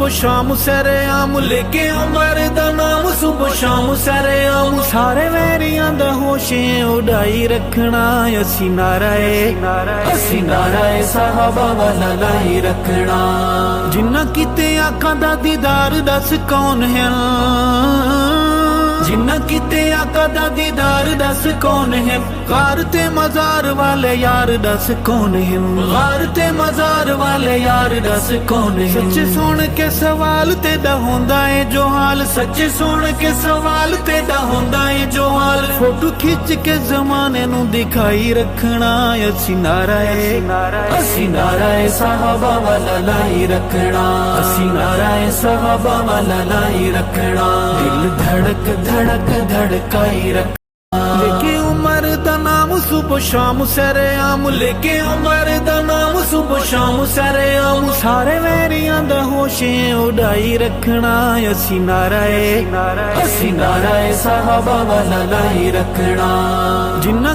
सुबह शाम सरेआम लेके उमर दा नाम सुबह शाम सरेआम सारे वैरियां दा होशे उड़ाई रखना असी नाराए साहबा वाला लाई रखना जिन्ना किते आखां दा दीदार दस कौन है जिन्ना किते आका दा दीदार दस कौन है गार ते मजार वाले यार दस कौन है गार ते मजार वाले यार दस कौन है सच सुन के सवाल तेदा होंदा है जो हाल सच सुन के सवाल तेदा होंदा है जो हाल फोटो खिंच के जमाने नू दिखाई रखना असी नाराए साहबा वाला लाई रखना असी नाराए साहबा वाला लाई रखना दिल धड़क धड़क धड़काई रखना लेके उमर दा नाम सुबह शाम सरेआम लेके उमर दा नाम सुबह शाम सरेआम सारे वैरियां दा होशे उड़ाई रखना असी नाराए साहबा वाला लाई रखना जिन्ना